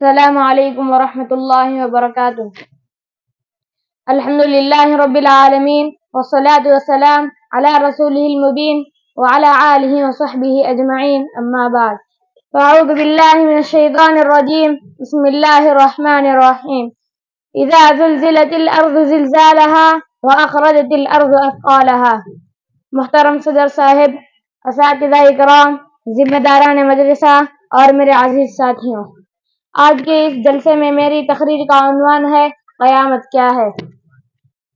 السلام عليكم ورحمة الله وبركاته. الحمد لله رب العالمين والصلاة والسلام على رسوله المبين وعلى آله وصحبه أجمعين، أما بعد. فأعوذ بالله من الشيطان الرجيم. بسم الله الرحمن الرحيم. إذا زلزلت الأرض زلزالها وأخرجت الأرض أثقالها. محترم صدر صاحب، اساتذہ اکرام، ذمہ داران مدرسہ اور میرے عزیز ساتھیوں، آج کے اس جلسے میں میری تقریر کا عنوان ہے قیامت کیا ہے۔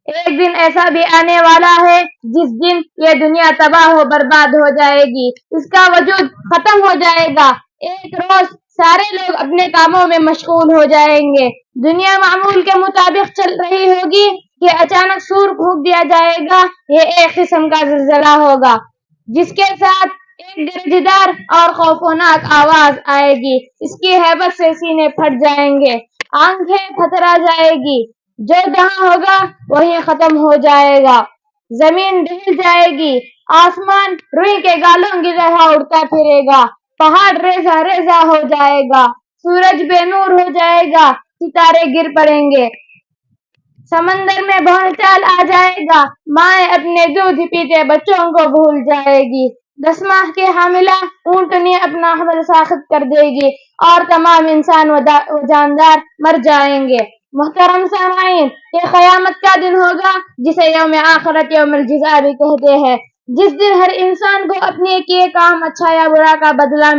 ایک دن ایسا بھی آنے والا ہے جس دن یہ دنیا تباہ و برباد ہو جائے گی، اس کا وجود ختم ہو جائے گا۔ ایک روز سارے لوگ اپنے کاموں میں مشغول ہو جائیں گے۔ دنیا معمول کے مطابق چل رہی ہوگی کہ اچانک سور پھونک دیا جائے گا۔ یہ ایک قسم کا زلزلہ ہوگا جس کے ساتھ ایک گرجدار اور خوفناک آواز آئے گی۔ اس کی ہیبت سے سینے پھٹ جائیں گے، آنکھیں تھتھرا جائے گی، جو جہاں ہوگا وہی ختم ہو جائے گا، زمین ڈھل جائے گی، آسمان روئی کے گالوں کی طرح اڑتا پھرے گا، پہاڑ ریزہ ریزہ ہو جائے گا، سورج بے نور ہو جائے گا، ستارے گر پڑیں گے، سمندر میں بھول چال آ جائے گا، مائیں اپنے دودھ پیتے بچوں کو بھول جائے گی، 10 ماہ کے حاملہ اونٹنی اپنا حمل ساخت کر دے گی اور تمام انسان و جاندار مر جائیں گے۔ محترم سامعین، یہ قیامت کا دن ہوگا جسے یوم آخرت یوم الجزا بھی کہتے ہیں، جس دن ہر انسان کو اپنے کیے کام اچھا یا برا کا بدلہ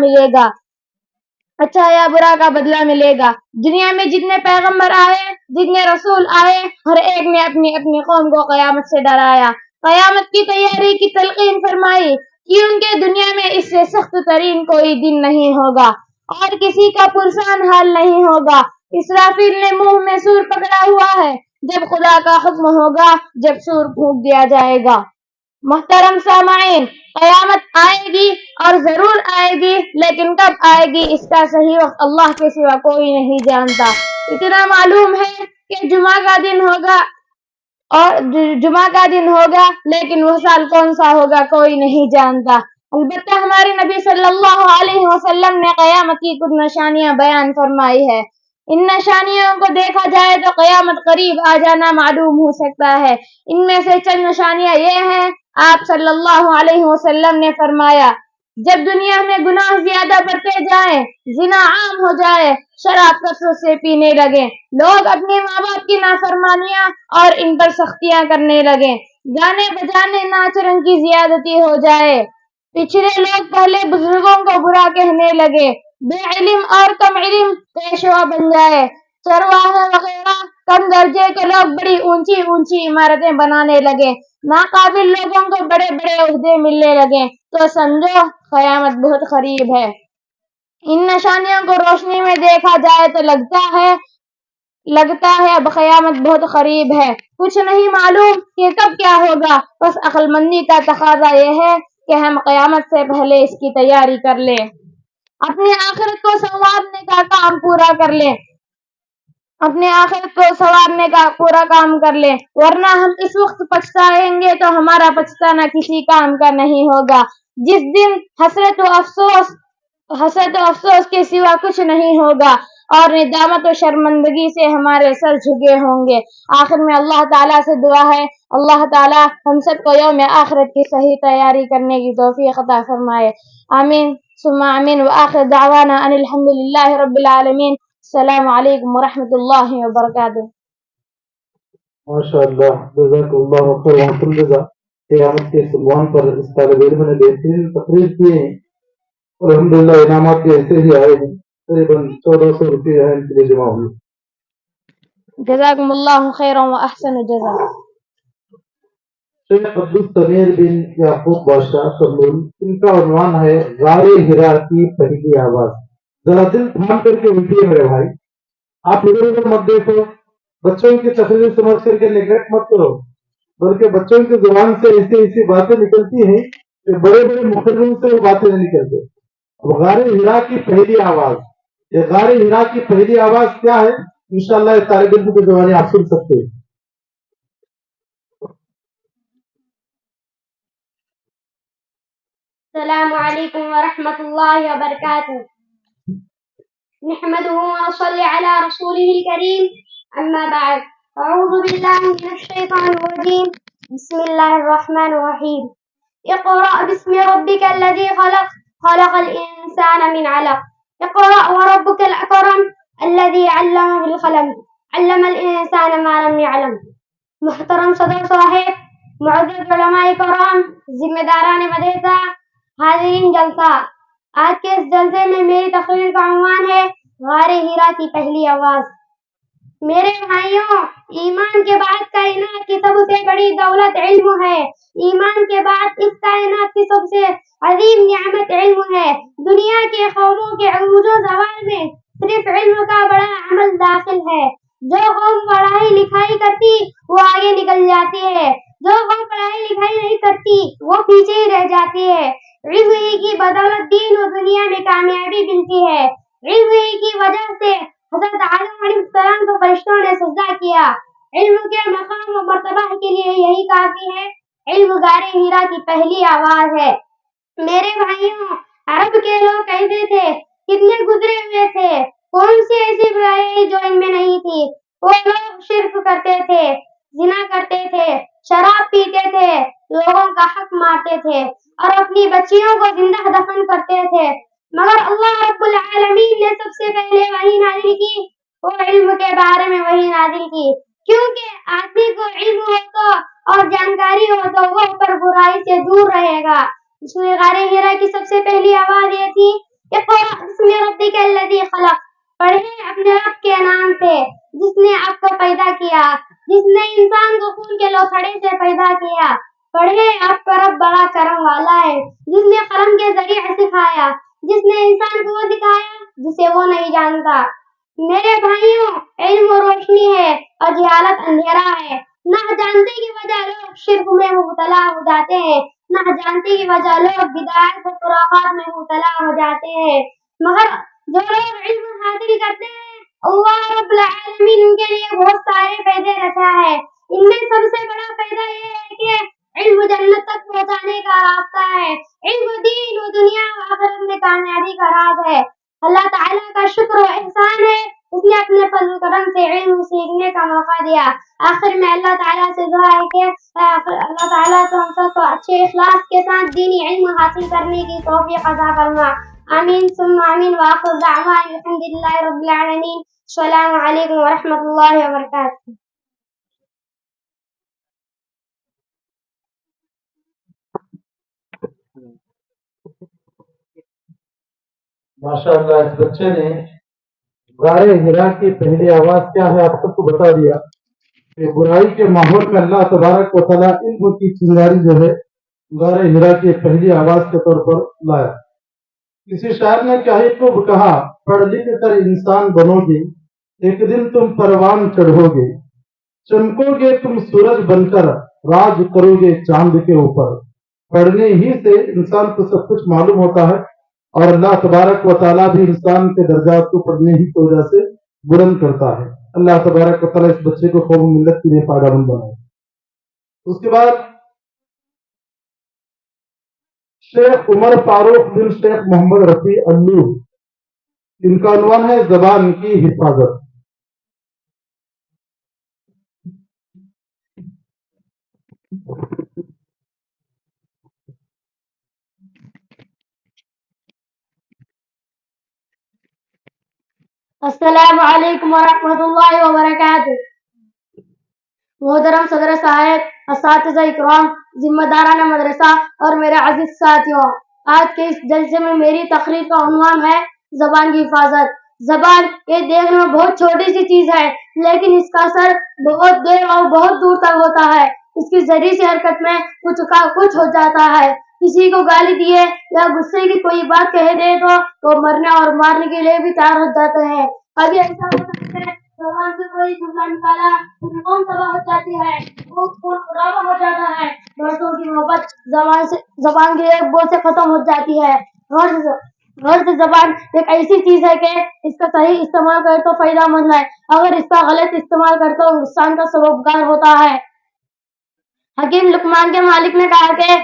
ملے گا۔ دنیا میں جتنے پیغمبر آئے، جتنے رسول آئے، ہر ایک نے اپنی اپنی قوم کو قیامت سے ڈرایا، قیامت کی تیاری کی تلقین فرمائی، کیونکہ دنیا میں اس سے سخت ترین کوئی دن نہیں ہوگا اور کسی کا پرسان حال نہیں ہوگا۔ اسرافیل نے منہ میں سور پکڑا ہوا ہے، جب خدا کا حکم ہوگا، جب سور پھونک دیا جائے گا۔ محترم سامعین، قیامت آئے گی اور ضرور آئے گی، لیکن کب آئے گی اس کا صحیح وقت اللہ کے سوا کوئی نہیں جانتا۔ اتنا معلوم ہے کہ جمعہ کا دن ہوگا، لیکن وہ سال کون سا ہوگا کوئی نہیں جانتا۔ البتہ ہمارے نبی صلی اللہ علیہ وسلم نے قیامت کی کچھ نشانیاں بیان فرمائی ہے۔ ان نشانیوں کو دیکھا جائے تو قیامت قریب آ جانا معلوم ہو سکتا ہے۔ ان میں سے چند نشانیاں یہ ہیں۔ آپ صلی اللہ علیہ وسلم نے فرمایا، جب دنیا میں گناہ زیادہ بڑھتے جائیں، زنا عام ہو جائے، شراب کثرت سے پینے لگے، لوگ اپنے ماں باپ کی نافرمانیاں اور ان پر سختیاں کرنے لگیں، گانے بجانے ناچ رنگ کی زیادتی ہو جائے، پچھلے لوگ پہلے بزرگوں کو برا کہنے لگے، بے علم اور کم علم پیشوا بن جائے، چرواہے وغیرہ کم درجے کے لوگ بڑی اونچی اونچی عمارتیں بنانے لگے، ناقابل لوگوں کو بڑے بڑے عہدے ملنے لگے، تو سمجھو قیامت بہت قریب ہے۔ ان نشانیوں کو روشنی میں دیکھا جائے تو لگتا ہے اب قیامت بہت قریب ہے، کچھ نہیں معلوم کہ کب کیا ہوگا، بس عقل مندی کا تقاضا یہ ہے کہ ہم قیامت سے پہلے اس کی تیاری کر لیں، اپنی آخرت کو سنوارنے کا پورا کام کر لیں، ورنہ ہم اس وقت پچھتائیں گے تو ہمارا پچھتانا کسی کام کا نہیں ہوگا، جس دن حسرت و افسوس کے سوا کچھ نہیں ہوگا اور ندامت و شرمندگی سے ہمارے سر جھکے ہوں گے۔ آخر میں اللہ تعالیٰ سے دعا ہے، اللہ تعالیٰ ہم سب کو یوم آخرت کی صحیح تیاری کرنے کی توفیق عطا فرمائے، آمین ثم آمین۔ وآخر دعوانا ان الحمد للہ رب العالمین۔ السلام علیکم ورحمۃ اللہ وبرکاتہ۔ ماشاء اللہ، جزاک اللہ خیر و جزا۔ قیامت کے عنوان پر اس طالب علم نے بہترین تقریر کی ہے، الحمدللہ انعامات کے ایسے ہی آئے ہیں، تقریباً 1400 روپے ہیں ان کے لیے جمع ہوئے۔ جزاکم اللہ خیرا و احسن جزا۔ شیخ عبدالسمیر بن یعقوب بادشاہ کمل، ان کا عنوان ہے غار حرا کی پہلی آواز۔ ذرا دل تھام کر کے اٹھیے میرے بھائی، آپ ادھر ادھر مت دیکھو، بچوں کی تقریر سمجھ کر کے نیگلیکٹ مت کرو، بلکہ بچوں کی زبان سے ایسی ایسی باتیں نکلتی ہیں کہ بڑے بڑے مقرروں سے وہ باتیں نہیں نکلتے. اب غار ہرا کی پہلی آواز، یہ غار ہرا کی پہلی آواز کیا ہے؟ انشاءاللہ یہ طالب علم کی زبانی آپ سن سکتے ہیں. السلام علیکم ورحمۃ اللہ وبرکاتہ. نحمده ونصلي على رسوله الكريم أما بعد. أعوذ بالله من الشيطان الرجيم. بسم الله الرحمن الرحيم. اقرأ باسم ربك الذي خلق، خلق الإنسان من علق. اقرأ وربك الأكرم الذي علم بالقلم، علم الإنسان ما لم يعلم. محترم صدر صاحب، معزز علماء کرام، ذمہ داران مدرسہ، حاضرین جلسہ، آج کے اس جلسے میں میری تقریر کا عنوان ہے غار ہیرا کی پہلی آواز. میرے بھائیوں، ایمان کے بعد کائنات کی سب سے بڑی دولت علم ہے. ایمان کے بعد اس کائنات کی سب سے عظیم نعمت علم ہے. دنیا کے قوموں کے عروج و زوال میں صرف علم کا بڑا عمل داخل ہے. جو قوم پڑھائی لکھائی کرتی وہ آگے نکل جاتی ہے، جو قوم پڑھائی لکھائی نہیں کرتی وہ پیچھے ہی رہ جاتی ہے. علم ہی کی بدولت دین و دنیا میں کامیابی ملتی ہے. علم ہی کی وجہ سے حضرت آدم علیہ السلام کو فرشتوں نے سجدہ کیا. علم کے مقام و مرتبہ کے لیے یہی کافی ہے. علم غار ہیرا کی پہلی آواز ہے. میرے بھائیوں، عرب کے لوگ کہتے تھے کتنے گزرے ہوئے تھے، کون سی ایسی برائی جو ان میں نہیں تھی. وہ لوگ شرک کرتے تھے، زنا کرتے تھے، شراب پیتے تھے، لوگوں کا حق مارتے تھے اور اپنی بچیوں کو زندہ دفن کرتے تھے. مگر اللہ رب العالمین نے سب سے پہلے وحی نازل کی، وہ علم کے بارے میں وحی نازل کی. کیونکہ آدمی کو علم ہو تو اور جانکاری ہو تو وہ پر برائی سے دور رہے گا. اس میں غار ہیرا کی سب سے پہلی آواز یہ تھی، اقرأ بسم ربک الذی خلق. پڑھیں اپنے رب کے نام سے جس نے آپ کو پیدا کیا، جس نے انسان کو خون کے لوتھڑے سے پیدا کیا. پڑھیں آپ کا رب بڑا کرم والا ہے، جس نے قلم کے ذریعے سکھایا، جس نے انسان کو وہ دکھایا جسے وہ نہیں جانتا. میرے بھائیوں، علم روشنی ہے اور جہالت اندھیرا ہے. نہ جانتے کی وجہ لوگ شرک میں مبتلا ہو جاتے ہیں، نہ جانتے کی وجہ لوگ بدعات و خرافات میں مبتلا ہو جاتے ہیں. مگر جو لوگ علم حاصل کرتے ہیں اللہ رب العالمین ان کے لیے بہت سارے فائدے رکھا ہے. ان میں سب سے بڑا فائدہ یہ ہے کہ علم جنت تک پہنچانے کا راستہ ہے. علم دین و دنیا و آخرت میں کامیابی کا راز ہے. اللہ تعالیٰ کا شکر و احسان ہے، اس نے اپنے فضل و کرم سے علم سیکھنے کا موقع دیا. آخر میں اللہ تعالیٰ سے دعا ہے کہ اللہ تعالیٰ تو ہم سب کو اچھے اخلاص کے ساتھ دینی علم حاصل کرنے کی توفیق عطا فرما. آمین ثم آمین. وآخر دعوانا الحمد للہ رب العالمین. السلام علیکم ورحمۃ اللہ وبرکاتہ. ماشاءاللہ، اس بچے نے غار ہرا کی پہلی آواز کیا ہے آپ سب کو بتا دیا کہ برائی کے ماحول میں اللہ تبارک و تعالیٰ علم کی چنگاری جو ہے غار ہرا کی پہلی آواز کے طور پر لایا. کسی شاعر نے کیا ہی خوب کہا، پڑھ لکھ کر انسان بنو گے، ایک دن تم پروان چڑھو گے، چمکو گے تم سورج بن کر، راج کرو گے چاند کے اوپر. پڑھنے ہی سے انسان کو سب کچھ معلوم ہوتا ہے اور اللہ تبارک و تعالیٰ بھی انسان کے درجات کو پڑھنے ہی کی وجہ سے بلند کرتا ہے. اللہ تبارک و تعالیٰ اس بچے کو قوم ملت کے لیے فائدہ مند بنائے. اس کے بعد شیخ عمر فاروق بن شیخ محمد رفیع الو، ان کا عنوان ہے زبان کی حفاظت. السلام علیکم ورحمۃ اللہ وبرکاتہ. محترم صدر صاحب، اساتذہ اکرام، ذمہ داران مدرسہ اور میرے عزیز ساتھیوں، آج کے اس جلسے میں میری تقریر کا عنوان ہے زبان کی حفاظت. زبان یہ دیکھنے میں بہت چھوٹی سی چیز ہے، لیکن اس کا اثر بہت دیر اور بہت دور تک ہوتا ہے. اس کی ذریعے سے حرکت میں کچھ کا کچھ ہو جاتا ہے. کسی کو گالی دیے یا غصے کی کوئی بات کہہ دے تو وہ مرنے اور مارنے کے لیے بھی تیار ہو جاتے ہیں. ابھی ایسا ہوتا ہے زبان سے کوئی جملہ نکالا تو قوم تباہ ہو جاتی ہے، وہ خون خرابہ ہو جاتا ہے، دوستوں کی محبت زبان کے ایک بول سے ختم ہو جاتی ہے۔ غرض زبان ایک ایسی چیز ہے کہ اس کا صحیح استعمال کرے تو فائدہ مند ہے، اگر اس کا غلط استعمال کرے تو نقصان کا سببگار ہوتا ہے۔ حکیم لقمان کے مالک نے کہا کہ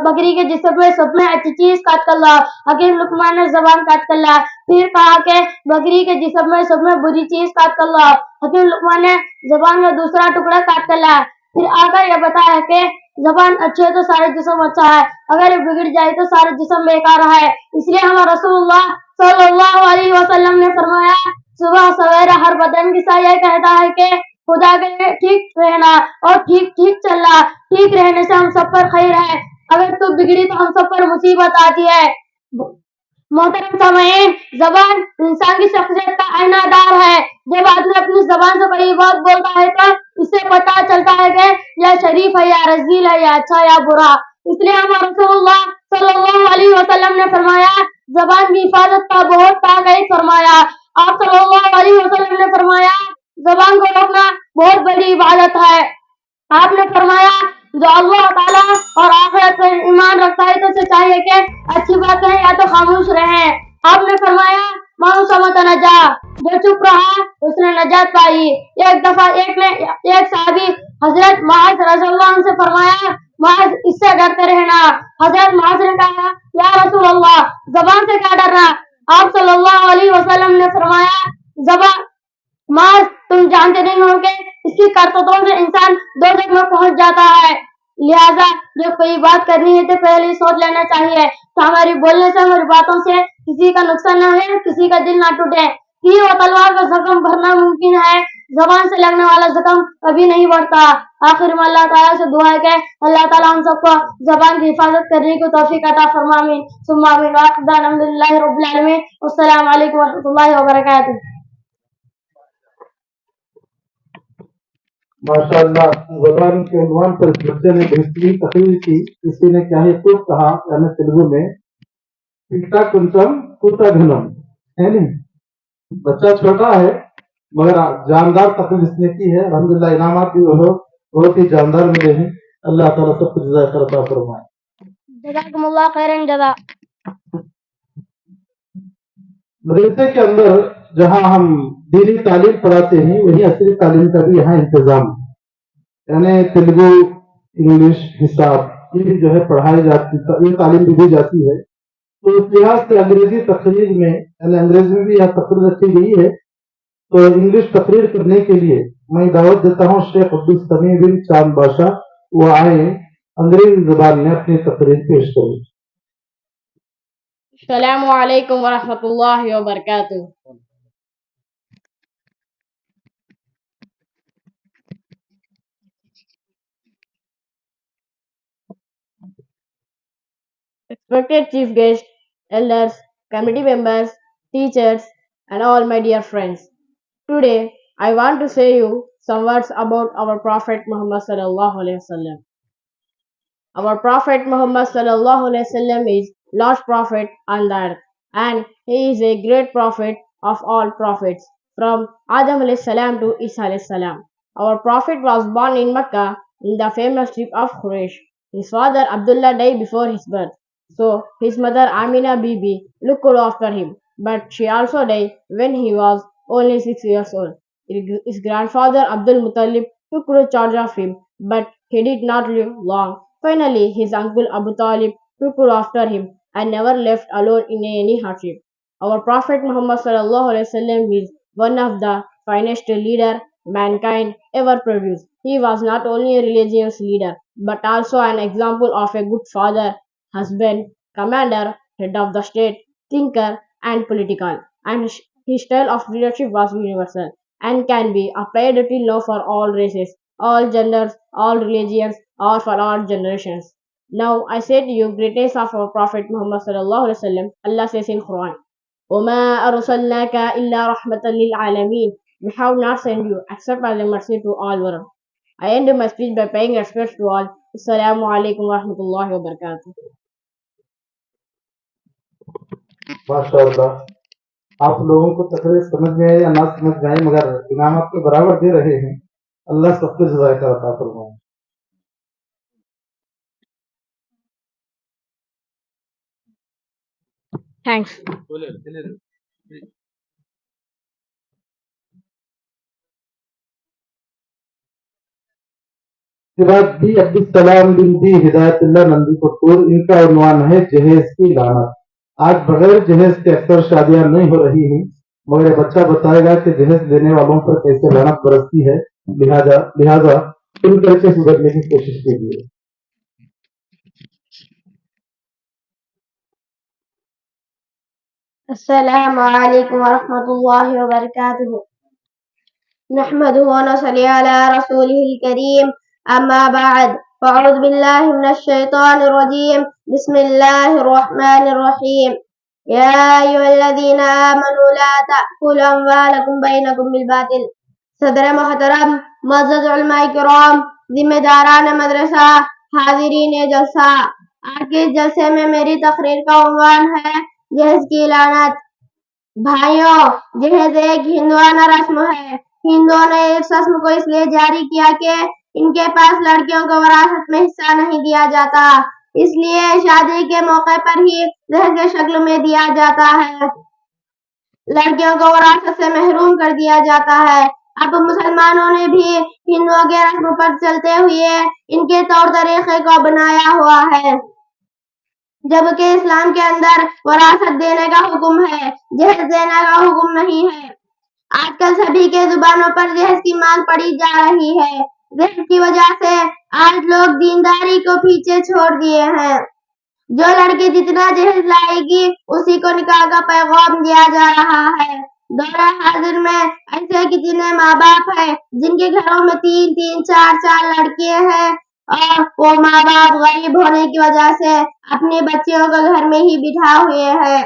بکری کے جسم میں سب میں اچھی چیز کاٹ کر لا۔ حکیم لقمان نے زبان کاٹ کر لا، پھر کہا کہ بکری کے جسم میں سب میں بری چیز کاٹ کر لا۔ حکیم لقمان نے زبان کا دوسرا ٹکڑا کاٹ کر لا، پھر آ کر یہ بتایا کہ زبان اچھی ہے تو سارے جسم اچھا ہے، اگر یہ بگڑ جائے تو سارے جسم بیکار ہے۔ اس لیے ہمارے رسول اللہ صلی اللہ علیہ وسلم نے فرمایا، صبح سویرے ہر بدن کی سایہ کہتا ہے کہ خدا کے لیے ٹھیک رہنا اور ٹھیک چلنا، ٹھیک رہنے سے ہم سب پر خیر ہے، اگر تو بگڑی تو ہم سب پر مصیبت آتی ہے۔ محترم سامعین، زبان انسان کی شخصیت کا آئینہ دار ہے۔ جب آدمی اپنی زبان سے کوئی بات بولتا ہے تو اس سے پتہ چلتا ہے کہ یہ شریف ہے یا رذیل ہے یا اچھا یا برا۔ اس لیے ہمارے رسول اللہ صلی اللہ علیہ وسلم نے فرمایا، زبان کی حفاظت کا بہت تاکید فرمایا۔ آپ صلی اللہ علیہ وسلم نے فرمایا، زبان کو روکنا بہت بڑی عبادت ہے۔ آپ نے فرمایا، جو اللہ تعالیٰ اور آخرت پر ایمان رکھتا ہے تو اسے چاہیے کہ اچھی بات کہیں یا تو خاموش رہیں۔ آپ نے فرمایا، مانو سمت نجا، جو چپ رہا اس نے نجات پائی۔ ایک دفعہ ایک صحابی حضرت معاذ رضی اللہ عنہ سے فرمایا، معاذ اس سے ڈرتے رہنا۔ حضرت معاذ نے کہا، یا رسول اللہ، زبان سے کیا ڈرنا؟ آپ صلی اللہ علیہ وسلم نے فرمایا، زبان معاذ تم جانتے نہیں ہو کہ اس کی کرتوتوں سے انسان دوزخ میں پہنچ جاتا ہے، لہذا جب کوئی بات کرنی ہے تو پہلے سوچ لینا چاہیے تو ہماری بولنے سے ہماری باتوں سے کسی کا نقصان نہ ہو، کسی کا دل نہ ٹوٹے۔ تیر و تلوار کا زخم بھرنا ممکن ہے، زبان سے لگنے والا زخم کبھی نہیں بڑھتا۔ آخر میں اللہ تعالیٰ سے دعا ہے کہ اللہ تعالیٰ ہم سب کو زبان کی حفاظت کرنے کی توفیق عطا فرمائے، آمین ثم آمین۔ الحمدللہ رب العالمین، السلام علیکم و رحمۃ اللہ وبرکاتہ۔ ماشاء اللہ، زبان کے عنوان پر بچے نے بہترین تقریر کی۔ کسی نے کیا ہی خوب کہا، یعنی تیلگو میں پیٹا کنچم کوتا گھنم، ہے نہیں؟ بچہ چھوٹا ہے مگر جاندار تقریر اس نے کی ہے۔ الحمدللہ انعامات بھی وہ بہت ہی جاندار ملے ہیں۔ اللہ تعالیٰ سب کو جزائے خیر عطا فرمائے۔ جزاکم اللہ خیرن جزا۔ مدرسے کے اندر جہاں ہم دینی تعلیم پڑھاتے ہیں وہی عصری تعلیم کا بھی یہاں انتظام ہے، یعنی تیلگو، انگلش، حساب، یہ بھی جو ہے پڑھائی جاتی، یہ تعلیم بھی دی جاتی ہے۔ تو اس لحاظ سے انگریزی تقریر میں، یعنی انگریزی میں بھی یہاں تقریر رکھی گئی ہے، تو انگلش تقریر کرنے کے لیے میں دعوت دیتا ہوں شیخ عبدالسمیع بن چاند بادشاہ، وہ آئے انگریزی زبان میں اپنی تقریر پیش کریں۔ السلام علیکم ورحمۃ اللہ وبرکاتہ۔ Respected chief guests, elders, committee members, teachers, and all my dear friends. Today, I want to say you some words about our Prophet Muhammad sallallahu alaihi wasallam. Our Prophet Muhammad sallallahu alaihi wasallam is last prophet on the earth, and he is a great prophet of all prophets, from Adam alayhi salam to Isa alayhi salam. Our prophet was born in Mecca in the famous trip of Quraysh. His father Abdullah died before his birth, so his mother Amina Bibi looked after him, but she also died when he was only 6 years old. His grandfather Abdul Muttalib took charge of him, but he did not live long. Finally, his uncle Abu Talib took after him and never left alone in any hardship. Our Prophet Muhammad sallallahu alaihi wasallam is one of the finest leader mankind ever produced. He was not only a religious leader, but also an example of a good father, husband, commander, head of the state, thinker, and political. And his style of leadership was universal and can be applied till now for all races, all genders, all religions, or for all generations. Now I say to you, greatness of our Prophet Muhammad sallallahu alaihi wasallam. Allah says in Quran, وَمَا أَرْسَلْنَاكَ إِلَّا رَحْمَةً لِلْعَالَمِينَ. We have not sent you except as a mercy to all world. I end my speech by paying respect to all. Assalamu alaikum wa rahmatullahi wa barakatuh. ماشاء اللہ، آپ لوگوں کو تقریر سمجھ میں آئے یا نہ سمجھ میں آئے مگر انعامات کے برابر دے رہے ہیں. اللہ سب کو جزائے خیر عطا فرمائے. Thanks. سراج بی عبدالسلام بن بی ہدایت اللہ نندی پور. ان کا عنوان ہے جہیز کی لعنت. آج بغیر جہیز کے اکثر شادیاں نہیں ہو رہی ہیں مگر یہ بچہ بتائے گا کہ جہیز دینے والوں پر کیسے لعنت برستی ہے. لہذا سن کر کے سدھرنے کی کوشش کیجیے. السلام علیکم ورحمۃ اللہ وبرکاتہ. نحمده ونصلي على رسوله الكريم. أما بعد فأعوذ بالله من الشيطان الرجيم. بسم الله الرحمن الرحيم. يا أيها الذين آمنوا لا تأكلوا أموالكم بينكم بالباطل. صدر محترم، معزز علماء کرام، ذمہ داران مدرسہ، حاضرین جلسہ، آج کے اس جلسے میں میری تقریر کا عنوان ہے جہیز کی لعنت. بھائیوں، جہیز ایک ہندوانہ رسم ہے. ہندوؤں نے اس رسم کو اس لیے جاری کیا کہ ان کے پاس لڑکیوں کو وراثت میں حصہ نہیں دیا جاتا، اس لیے شادی کے موقع پر ہی جہیز کی شکل میں دیا جاتا ہے. لڑکیوں کو وراثت سے محروم کر دیا جاتا ہے. اب مسلمانوں نے بھی ہندوؤں کے رسم پر چلتے ہوئے ان کے طور طریقے کو اپنایا ہوا ہے، جبکہ اسلام کے اندر وراثت دینے کا حکم ہے، جہیز دینے کا حکم نہیں ہے. آج کل سبھی کے زبانوں پر جہیز کی مانگ پڑی جا رہی ہے. جہیز کی وجہ سے آج لوگ دینداری کو پیچھے چھوڑ دیے ہیں. جو لڑکی جتنا جہیز لائے گی اسی کو نکاح کا پیغام دیا جا رہا ہے. دور حاضر میں ایسے کتنے ماں باپ ہیں جن کے گھروں میں 3 4 لڑکیاں ہیں اور وہ ماں باپ غریب ہونے کی وجہ سے اپنی بچیوں کو گھر میں ہی بٹھا ہوئے ہیں.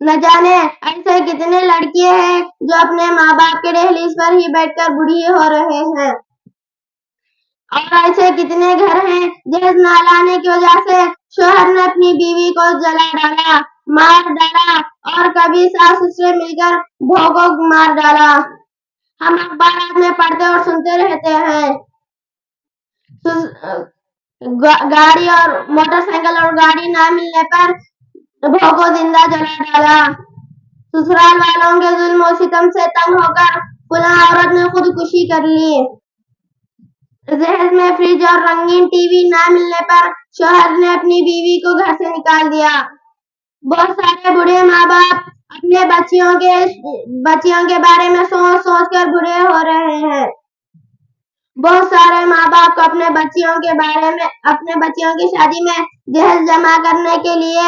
نہ جانے ایسے کتنے لڑکیاں ہیں جو اپنے ماں باپ کے دہلیز پر ہی بیٹھ کر بوڑھی ہو رہے ہیں، اور ایسے کتنے گھر ہیں جہیز نہ لانے کی وجہ سے شوہر نے اپنی بیوی کو جلا ڈالا، مار ڈالا، اور کبھی ساس سسرے مل کر بہو کو مار ڈالا. ہم اخبارات میں پڑھتے اور سنتے رہتے ہیں. گاڑی اور موٹر سائیکل اور گاڑی نہ ملنے پر بہو کو زندہ جلا ڈالا. سسرال والوں کے ظلم و ستم سے تنگ ہو کر فلاں عورت نے خودکشی کر لی. جہیز میں فریج اور رنگین ٹی وی نہ ملنے پر شوہر نے اپنی بیوی کو گھر سے نکال دیا. بہت سارے بوڑھے ماں باپ اپنے بچیوں کے بارے میں سوچ سوچ کر بوڑھے ہو رہے ہیں. بہت سارے ماں باپ کو اپنے بچیوں کی شادی میں جہیز جمع کرنے کے لیے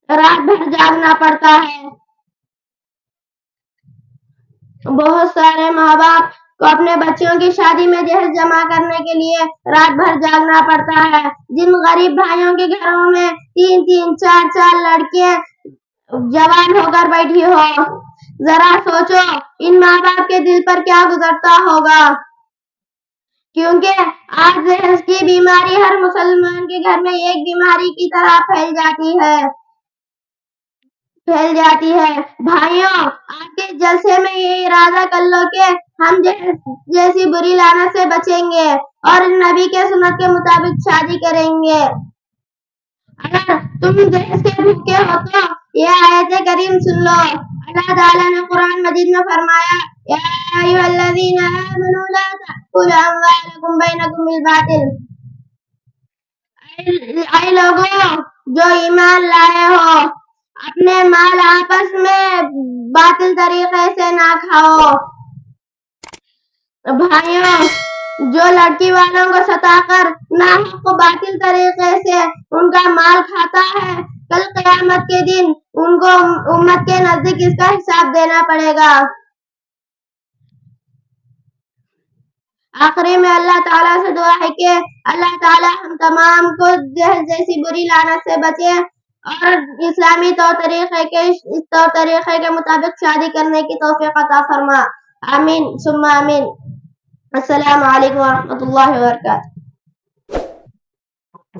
رات بھر جاگنا پڑتا ہے. بہت سارے ماں باپ کو اپنے بچیوں کی شادی میں جہیز جمع کرنے کے لیے رات بھر جاگنا پڑتا ہے. جن غریب بھائیوں کے گھروں میں 3 4 لڑکیاں جوان ہو کر بیٹھی ہو، ذرا سوچو ان ماں باپ کے دل پر کیا گزرتا ہوگا. کیونکہ آج جہیز کی بیماری ہر مسلمان کے گھر میں ایک بیماری کی طرح پھیل جاتی ہے. بھائیوں، آج کے جلسے میں یہ ارادہ کر لو کہ ہم جہیز جیسی بری لعنت سے بچیں گے اور نبی کے سنت کے مطابق شادی کریں گے. اگر تم جہیز کے بھوکے ہو تو یہ آیت کریم سن لو. اللہ تعالیٰ نے قرآن مجید میں فرمایا، یا ایھا الذین آمنوا لا تأکلوا اموالکم بینکم بالباطل. اے لوگوں جو ایمان لائے ہو، اپنے مال آپس میں باطل طریقے سے نہ کھاؤ. بھائیوں، جو لڑکی والوں کو ستا کر ناحق باطل طریقے سے ان کا مال کھاتا ہے، کل قیامت کے دن ان کو امت کے نزدیک اس کا حساب دینا پڑے گا. آخری میں اللہ تعالیٰ سے دعا ہے کہ اللہ تعالیٰ ہم تمام کو جہیز جیسی بری لعنت سے بچے اور اسلامی طور طریقے کے مطابق شادی کرنے کی توفیق عطا فرما. آمین ثم آمین. السلام علیکم ورحمۃ اللہ وبرکاتہ.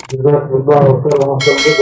جزاک اللہ خیر.